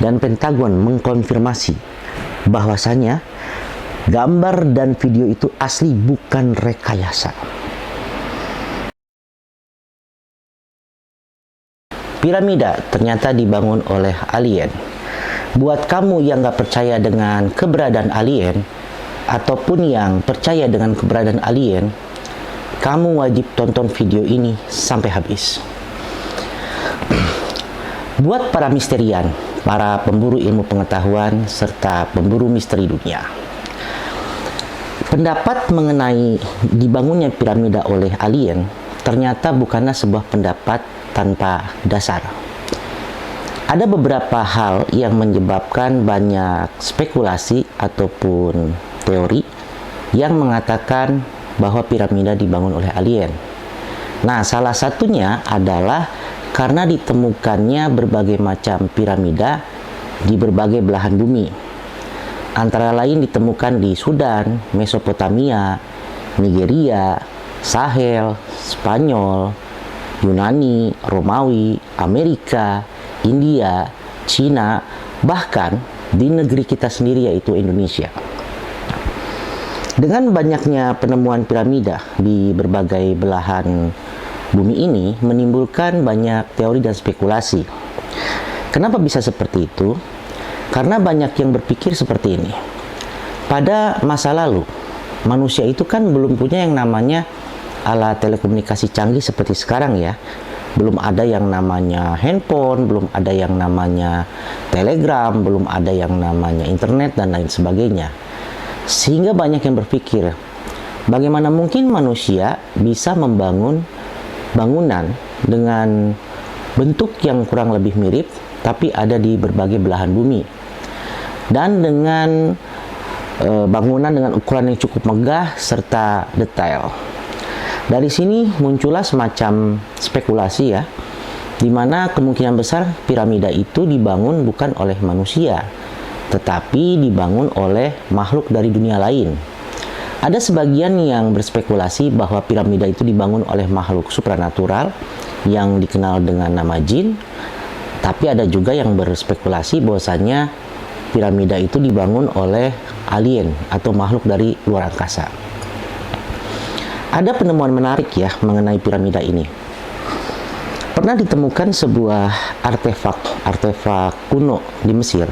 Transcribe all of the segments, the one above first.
dan Pentagon mengkonfirmasi bahwasanya gambar dan video itu asli, bukan rekayasa. Piramida ternyata dibangun oleh alien. Buat kamu yang gak percaya dengan keberadaan alien, ataupun yang percaya dengan keberadaan alien, kamu wajib tonton video ini sampai habis. Buat para misterian, para pemburu ilmu pengetahuan, serta pemburu misteri dunia, pendapat mengenai dibangunnya piramida oleh alien ternyata bukanlah sebuah pendapat tanpa dasar. Ada beberapa hal yang menyebabkan banyak spekulasi ataupun teori yang mengatakan bahwa piramida dibangun oleh alien. Nah, salah satunya adalah karena ditemukannya berbagai macam piramida di berbagai belahan bumi. Antara lain ditemukan di Sudan, Mesopotamia, Nigeria, Sahel, Spanyol, Yunani, Romawi, Amerika, India, Cina, bahkan di negeri kita sendiri yaitu Indonesia. Dengan banyaknya penemuan piramida di berbagai belahan bumi ini menimbulkan banyak teori dan spekulasi. Kenapa bisa seperti itu? Karena banyak yang berpikir seperti ini. Pada masa lalu, manusia itu kan belum punya yang namanya alat telekomunikasi canggih seperti sekarang ya. Belum ada yang namanya handphone, belum ada yang namanya telegram, belum ada yang namanya internet dan lain sebagainya. Sehingga banyak yang berpikir, bagaimana mungkin manusia bisa membangun bangunan dengan bentuk yang kurang lebih mirip tapi ada di berbagai belahan bumi, dan dengan bangunan dengan ukuran yang cukup megah serta detail. Dari sini muncullah semacam spekulasi ya, di mana kemungkinan besar piramida itu dibangun bukan oleh manusia, tetapi dibangun oleh makhluk dari dunia lain. Ada sebagian yang berspekulasi bahwa piramida itu dibangun oleh makhluk supranatural yang dikenal dengan nama jin, tapi ada juga yang berspekulasi bahwasanya piramida itu dibangun oleh alien atau makhluk dari luar angkasa. Ada penemuan menarik ya mengenai piramida ini. Pernah ditemukan sebuah artefak kuno di Mesir,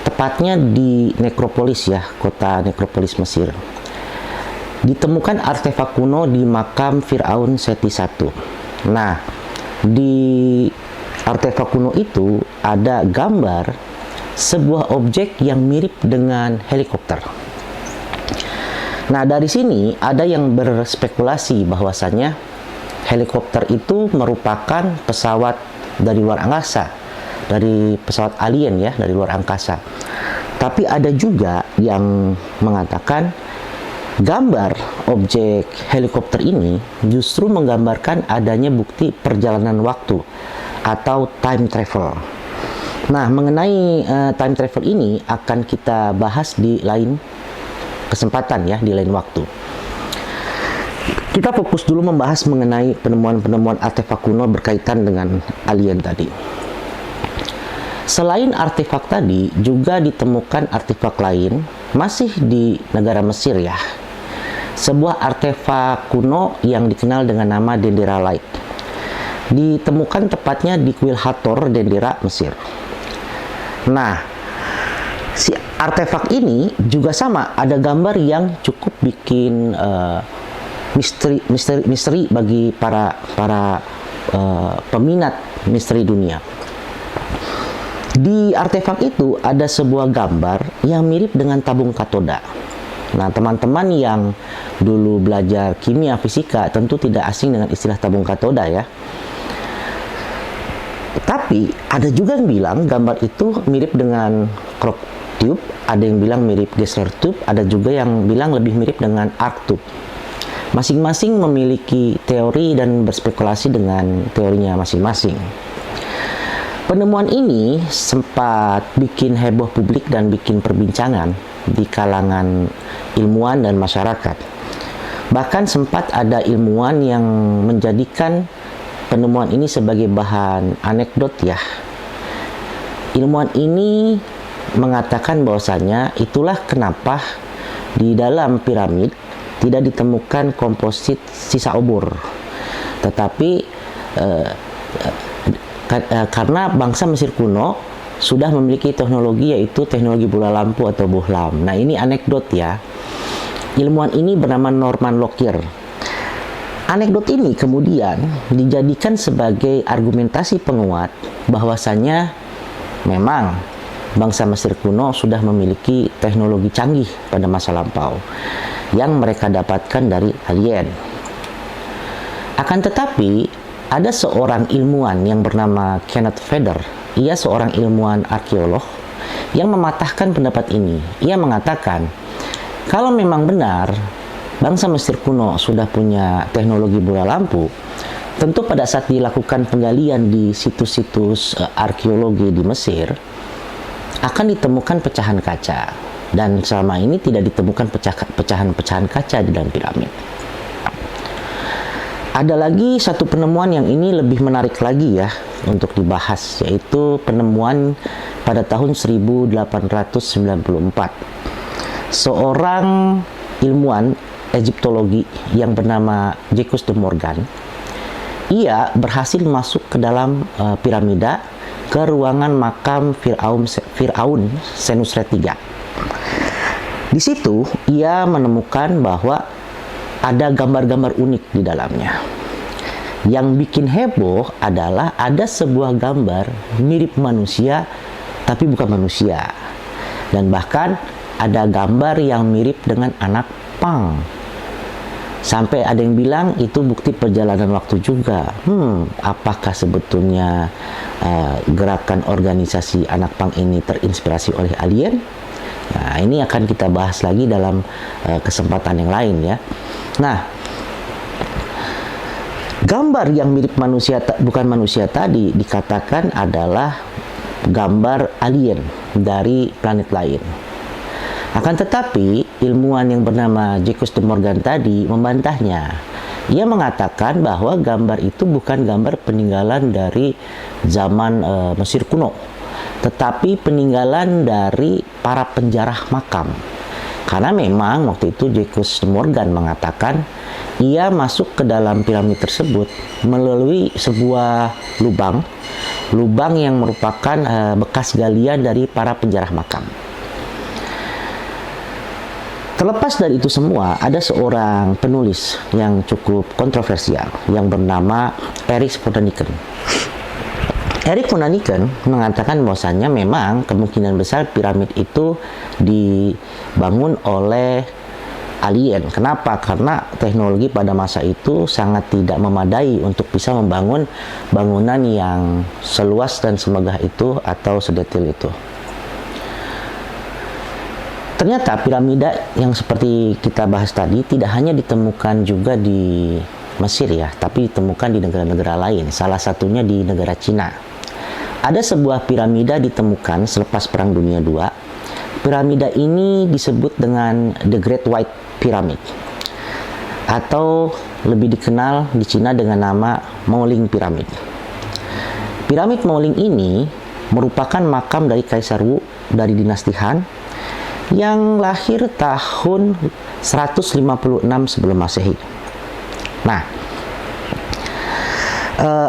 tepatnya di Nekropolis ya, kota Nekropolis Mesir. Ditemukan artefak kuno di makam Firaun Seti I. Nah, di artefak kuno itu ada gambar sebuah objek yang mirip dengan helikopter. Nah, dari sini ada yang berspekulasi bahwasannya helikopter itu merupakan pesawat dari luar angkasa, dari pesawat alien ya, dari luar angkasa. Tapi ada juga yang mengatakan gambar objek helikopter ini justru menggambarkan adanya bukti perjalanan waktu atau time travel. Nah, mengenai time travel ini akan kita bahas di lain kesempatan ya, di lain waktu. Kita fokus dulu membahas mengenai penemuan-penemuan artefak kuno berkaitan dengan alien tadi. Selain artefak tadi, juga ditemukan artefak lain masih di negara Mesir ya. Sebuah artefak kuno yang dikenal dengan nama Denderalite. Ditemukan tepatnya di kuil Hathor, Dendera, Mesir. Nah, si artefak ini juga sama, ada gambar yang cukup bikin misteri bagi para peminat misteri dunia. Di artefak itu ada sebuah gambar yang mirip dengan tabung katoda. Nah, teman-teman yang dulu belajar kimia fisika tentu tidak asing dengan istilah tabung katoda ya. Tapi ada juga yang bilang gambar itu mirip dengan crop tube, ada yang bilang mirip Gessler tube, ada juga yang bilang lebih mirip dengan arc tube. Masing-masing memiliki teori dan berspekulasi dengan teorinya masing-masing. Penemuan ini sempat bikin heboh publik dan bikin perbincangan di kalangan ilmuwan dan masyarakat. Bahkan sempat ada ilmuwan yang menjadikan penemuan ini sebagai bahan anekdot ya. ilmuwan ini mengatakan bahwasanya itulah kenapa di dalam piramid tidak ditemukan komposit sisa obor, tetapi karena bangsa Mesir kuno sudah memiliki teknologi, yaitu teknologi bola lampu atau bohlam. Nah, ini anekdot ya. Ilmuwan ini bernama Norman Lockyer. Anekdot ini kemudian dijadikan sebagai argumentasi penguat bahwasanya memang bangsa Mesir kuno sudah memiliki teknologi canggih pada masa lampau yang mereka dapatkan dari alien. Akan tetapi, ada seorang ilmuwan yang bernama Kenneth Feder. Ia seorang ilmuwan arkeolog yang mematahkan pendapat ini. Ia mengatakan, kalau memang benar bangsa Mesir kuno sudah punya teknologi bola lampu, tentu pada saat dilakukan penggalian di situs-situs arkeologi di Mesir, akan ditemukan pecahan kaca. Dan selama ini tidak ditemukan pecahan-pecahan kaca di dalam piramid. Ada lagi satu penemuan yang ini lebih menarik lagi ya untuk dibahas, yaitu penemuan pada tahun 1894. Seorang ilmuwan Egyptologi yang bernama Jacques de Morgan, ia berhasil masuk ke dalam piramida, ke ruangan makam Firaun Senusret III. Di situ ia menemukan bahwa ada gambar-gambar unik di dalamnya. Yang bikin heboh adalah ada sebuah gambar mirip manusia tapi bukan manusia. Dan bahkan ada gambar yang mirip dengan anak pang. Sampai ada yang bilang itu bukti perjalanan waktu juga. Apakah sebetulnya gerakan organisasi anak pang ini terinspirasi oleh alien? Nah, ini akan kita bahas lagi dalam kesempatan yang lain ya. Nah, gambar yang mirip manusia bukan manusia tadi dikatakan adalah gambar alien dari planet lain. Akan tetapi, ilmuwan yang bernama Jacques de Morgan tadi membantahnya. Ia mengatakan bahwa gambar itu bukan gambar peninggalan dari zaman Mesir kuno, tetapi peninggalan dari para penjarah makam. Karena memang waktu itu Jacques de Morgan mengatakan ia masuk ke dalam piramid tersebut melalui sebuah lubang yang merupakan bekas galian dari para penjarah makam. Terlepas dari itu semua, ada seorang penulis yang cukup kontroversial yang bernama Erich von Däniken. Erich von Däniken mengatakan bahwasannya memang kemungkinan besar piramid itu dibangun oleh alien. Kenapa? Karena teknologi pada masa itu sangat tidak memadai untuk bisa membangun bangunan yang seluas dan semegah itu atau sedetil itu. Ternyata piramida yang seperti kita bahas tadi tidak hanya ditemukan juga di Mesir ya, tapi ditemukan di negara-negara lain. Salah satunya di negara Cina. Ada sebuah piramida ditemukan selepas Perang Dunia II. Piramida ini disebut dengan The Great White Pyramid, atau lebih dikenal di Cina dengan nama Maoling Pyramid. Piramid Maoling ini merupakan makam dari Kaisar Wu dari dinasti Han yang lahir tahun 156 sebelum Masehi. Nah,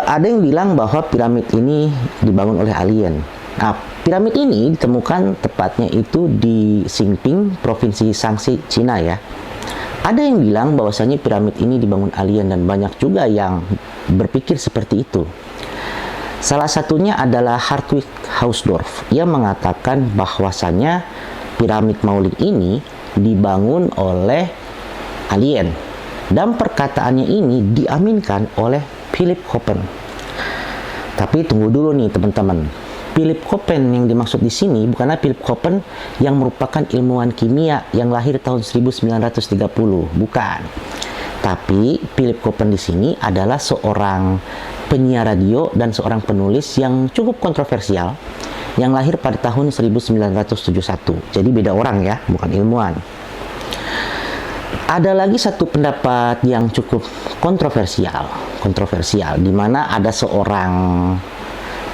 ada yang bilang bahwa piramid ini dibangun oleh alien. Nah, piramid ini ditemukan tepatnya itu di Xingping, Provinsi Shanxi, Cina ya. Ada yang bilang bahwasanya piramid ini dibangun alien dan banyak juga yang berpikir seperti itu. Salah satunya adalah Hartwig Hausdorff. Ia mengatakan bahwasanya piramid Maoling ini dibangun oleh alien. Dan perkataannya ini diaminkan oleh Philip Koppen. Tapi tunggu dulu nih teman-teman. Philip Koppen yang dimaksud di sini bukanlah Philip Koppen yang merupakan ilmuwan kimia yang lahir tahun 1930, bukan. Tapi Philip Koppen di sini adalah seorang penyiar radio dan seorang penulis yang cukup kontroversial yang lahir pada tahun 1971. Jadi beda orang ya, bukan ilmuwan. Ada lagi satu pendapat yang cukup kontroversial di mana ada seorang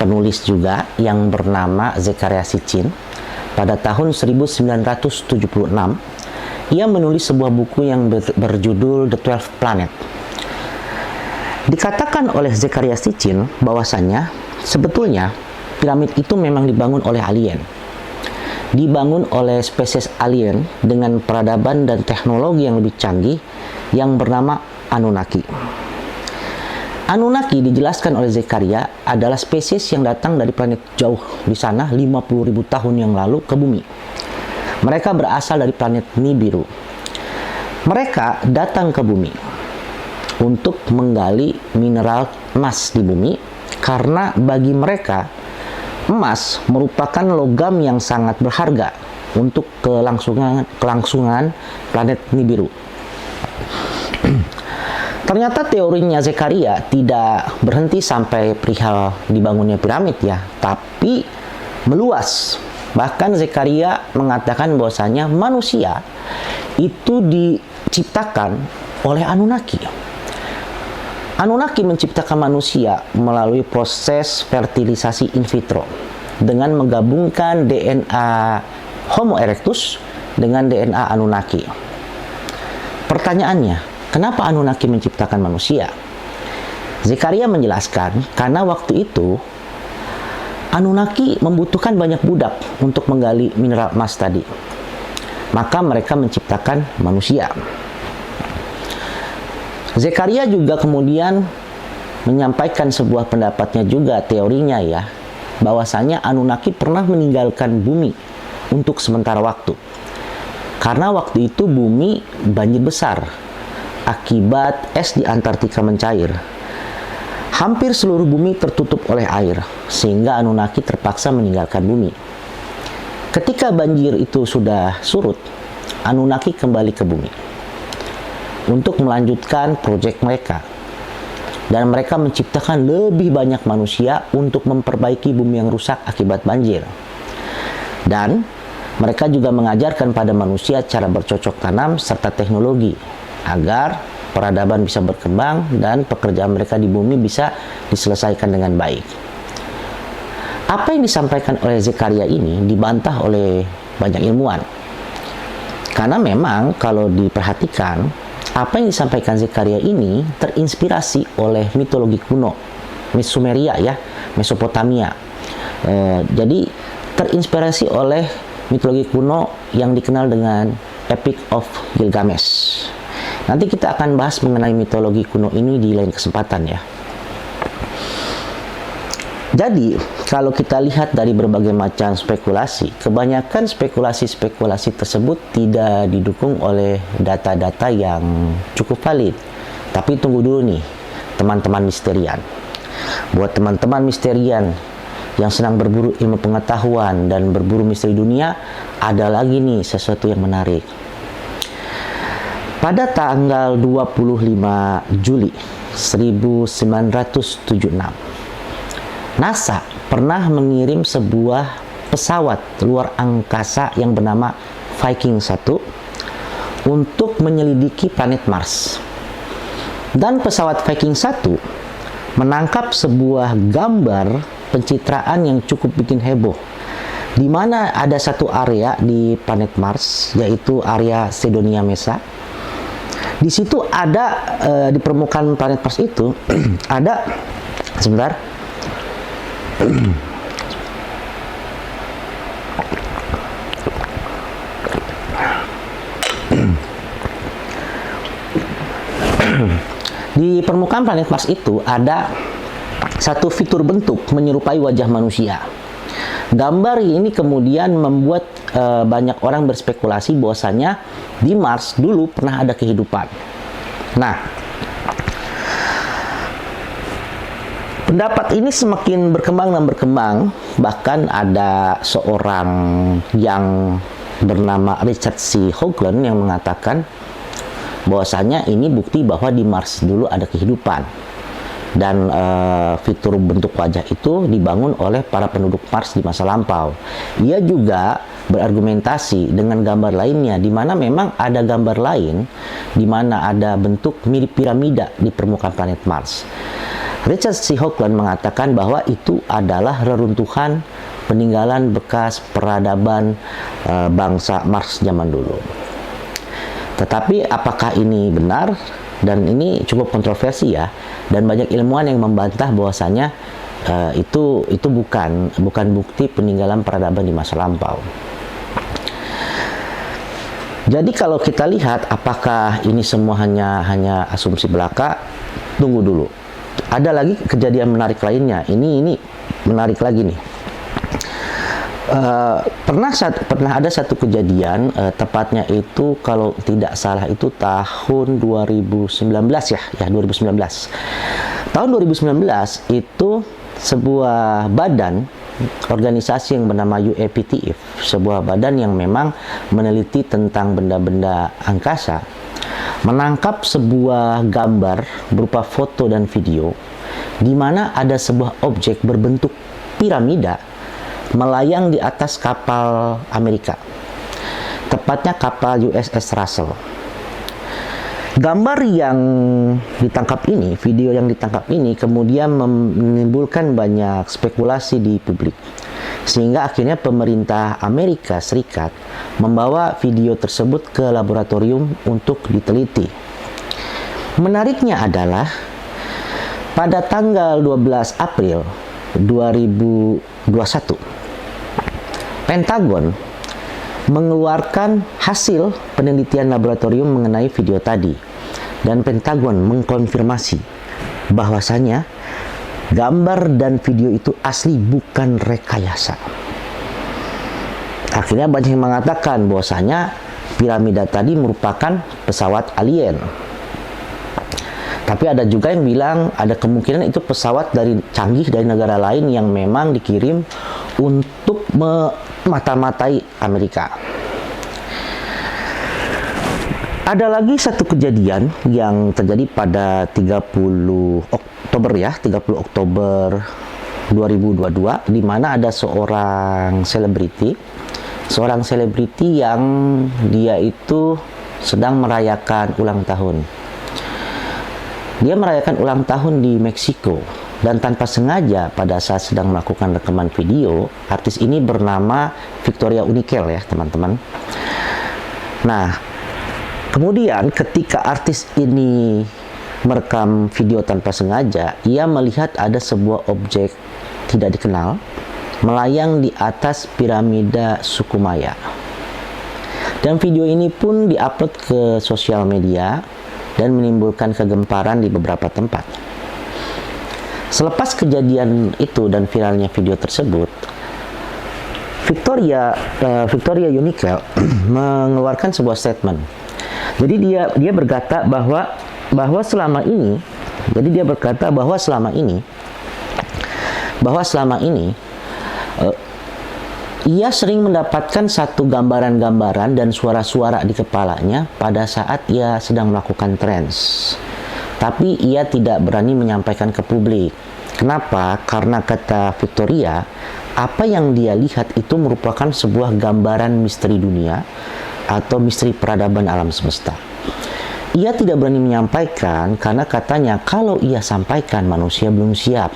penulis juga yang bernama Zecharia Sitchin. Pada tahun 1976, ia menulis sebuah buku yang berjudul The 12 Planet. Dikatakan oleh Zecharia Sitchin bahwasanya sebetulnya piramid itu memang dibangun oleh alien. Dibangun oleh spesies alien dengan peradaban dan teknologi yang lebih canggih yang bernama Anunnaki. Anunnaki dijelaskan oleh Zecharia adalah spesies yang datang dari planet jauh di sana 50.000 tahun yang lalu ke bumi. Mereka berasal dari planet Nibiru. Mereka datang ke bumi untuk menggali mineral emas di bumi karena bagi mereka emas merupakan logam yang sangat berharga untuk kelangsungan planet Nibiru. Ternyata teorinya Zecharia tidak berhenti sampai perihal dibangunnya piramid ya, tapi meluas. Bahkan Zecharia mengatakan bahwasanya manusia itu diciptakan oleh Anunnaki. Anunnaki menciptakan manusia melalui proses fertilisasi in vitro dengan menggabungkan DNA Homo erectus dengan DNA Anunnaki. Pertanyaannya, kenapa Anunnaki menciptakan manusia? Zecharia menjelaskan karena waktu itu Anunnaki membutuhkan banyak budak untuk menggali mineral emas tadi. Maka mereka menciptakan manusia. Zecharia juga kemudian menyampaikan sebuah pendapatnya juga, teorinya ya, bahwasanya Anunnaki pernah meninggalkan bumi untuk sementara waktu. Karena waktu itu bumi banjir besar akibat es di Antartika mencair. Hampir seluruh bumi tertutup oleh air, sehingga Anunnaki terpaksa meninggalkan bumi. Ketika banjir itu sudah surut, Anunnaki kembali ke bumi untuk melanjutkan proyek mereka. Dan mereka menciptakan lebih banyak manusia untuk memperbaiki bumi yang rusak akibat banjir. Dan mereka juga mengajarkan pada manusia cara bercocok tanam serta teknologi agar peradaban bisa berkembang dan pekerjaan mereka di bumi bisa diselesaikan dengan baik. Apa yang disampaikan oleh Zecharia ini dibantah oleh banyak ilmuwan. Karena memang kalau diperhatikan, apa yang disampaikan Zecharia ini terinspirasi oleh mitologi kuno, Sumeria ya, Mesopotamia. Jadi terinspirasi oleh mitologi kuno yang dikenal dengan Epic of Gilgamesh. Nanti kita akan bahas mengenai mitologi kuno ini di lain kesempatan ya. Jadi, kalau kita lihat dari berbagai macam spekulasi, kebanyakan spekulasi-spekulasi tersebut tidak didukung oleh data-data yang cukup valid. Tapi tunggu dulu nih, teman-teman misterian. Buat teman-teman misterian yang sedang berburu ilmu pengetahuan dan berburu misteri dunia, ada lagi nih sesuatu yang menarik. Pada tanggal 25 Juli 1976, NASA pernah mengirim sebuah pesawat luar angkasa yang bernama Viking 1 untuk menyelidiki planet Mars. Dan pesawat Viking 1 menangkap sebuah gambar pencitraan yang cukup bikin heboh, di mana ada satu area di planet Mars, yaitu area Sedonia Mesa. Di situ ada di permukaan planet Mars itu ada sebentar. Di permukaan planet Mars itu ada satu fitur bentuk menyerupai wajah manusia. Gambar ini kemudian membuat banyak orang berspekulasi bahwasanya di Mars dulu pernah ada kehidupan. Nah, pendapat ini semakin berkembang dan berkembang. Bahkan ada seorang yang bernama Richard C. Hoagland yang mengatakan bahwasanya ini bukti bahwa di Mars dulu ada kehidupan. Dan fitur bentuk wajah itu dibangun oleh para penduduk Mars di masa lampau. Ia juga berargumentasi dengan gambar lainnya, di mana memang ada gambar lain di mana ada bentuk mirip piramida di permukaan planet Mars. Richard C. Hoagland mengatakan bahwa itu adalah reruntuhan peninggalan bekas peradaban bangsa Mars zaman dulu. Tetapi apakah ini benar? Dan ini cukup kontroversi ya, dan banyak ilmuwan yang membantah bahwasanya itu bukan bukti peninggalan peradaban di masa lampau. Jadi kalau kita lihat apakah ini semua hanya asumsi belaka, tunggu dulu. Ada lagi kejadian menarik lainnya. Ini menarik lagi nih. Pernah ada satu kejadian, tepatnya itu kalau tidak salah itu tahun 2019 ya 2019. Tahun 2019 itu sebuah badan organisasi yang bernama UAPTF, sebuah badan yang memang meneliti tentang benda-benda angkasa, menangkap sebuah gambar berupa foto dan video di mana ada sebuah objek berbentuk piramida melayang di atas kapal Amerika, tepatnya kapal USS Russell. Gambar yang ditangkap ini, video yang ditangkap ini kemudian menimbulkan banyak spekulasi di publik, sehingga akhirnya pemerintah Amerika Serikat membawa video tersebut ke laboratorium untuk diteliti. Menariknya adalah pada tanggal 12 April 2021 Pentagon mengeluarkan hasil penelitian laboratorium mengenai video tadi, dan Pentagon mengkonfirmasi bahwasanya gambar dan video itu asli, bukan rekayasa. Akhirnya banyak yang mengatakan bahwasanya piramida tadi merupakan pesawat alien. Tapi ada juga yang bilang ada kemungkinan itu pesawat canggih dari negara lain yang memang dikirim untuk memata-matai Amerika. Ada lagi satu kejadian yang terjadi pada 30 Oktober 2022, di mana ada seorang selebriti yang dia itu sedang merayakan ulang tahun. Dia merayakan ulang tahun di Meksiko, dan tanpa sengaja pada saat sedang melakukan rekaman video, artis ini bernama Victoria Unikel ya teman-teman. Nah, kemudian ketika artis ini merekam video tanpa sengaja, ia melihat ada sebuah objek tidak dikenal melayang di atas piramida suku Maya. Dan video ini pun diupload ke sosial media dan menimbulkan kegemparan di beberapa tempat. Selepas kejadian itu dan viralnya video tersebut, Victoria Unikel mengeluarkan sebuah statement. Jadi dia berkata bahwa selama ini ia sering mendapatkan satu gambaran-gambaran dan suara-suara di kepalanya pada saat ia sedang melakukan trance. Tapi ia tidak berani menyampaikan ke publik. Kenapa? Karena kata Victoria, apa yang dia lihat itu merupakan sebuah gambaran misteri dunia atau misteri peradaban alam semesta. Ia tidak berani menyampaikan karena katanya kalau ia sampaikan manusia belum siap.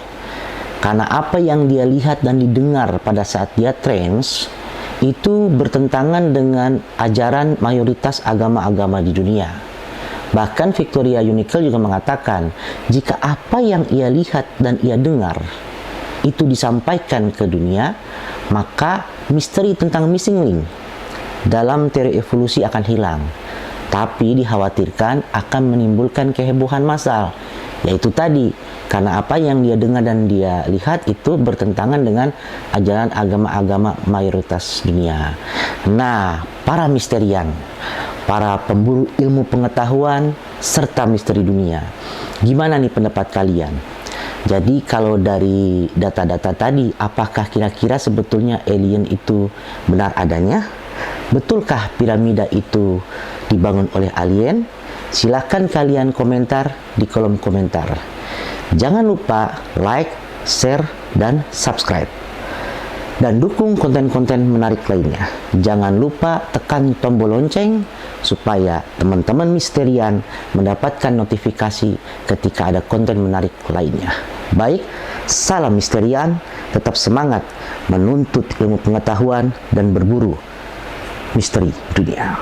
Karena apa yang dia lihat dan didengar pada saat dia trance itu bertentangan dengan ajaran mayoritas agama-agama di dunia. Bahkan Victoria Unikel juga mengatakan, jika apa yang ia lihat dan ia dengar itu disampaikan ke dunia, maka misteri tentang missing link dalam teori evolusi akan hilang. Tapi dikhawatirkan akan menimbulkan kehebohan massal, yaitu tadi, karena apa yang dia dengar dan dia lihat itu bertentangan dengan ajaran agama-agama mayoritas dunia. Nah, para misterian, para pemburu ilmu pengetahuan, serta misteri dunia, gimana nih pendapat kalian? Jadi kalau dari data-data tadi, apakah kira-kira sebetulnya alien itu benar adanya? Betulkah piramida itu dibangun oleh alien? Silahkan kalian komentar di kolom komentar. Jangan lupa like, share, dan subscribe. dan dukung konten-konten menarik lainnya. Jangan lupa tekan tombol lonceng supaya teman-teman Misterian mendapatkan notifikasi ketika ada konten menarik lainnya. Baik, salam Misterian, tetap semangat menuntut ilmu pengetahuan dan berburu misteri dunia.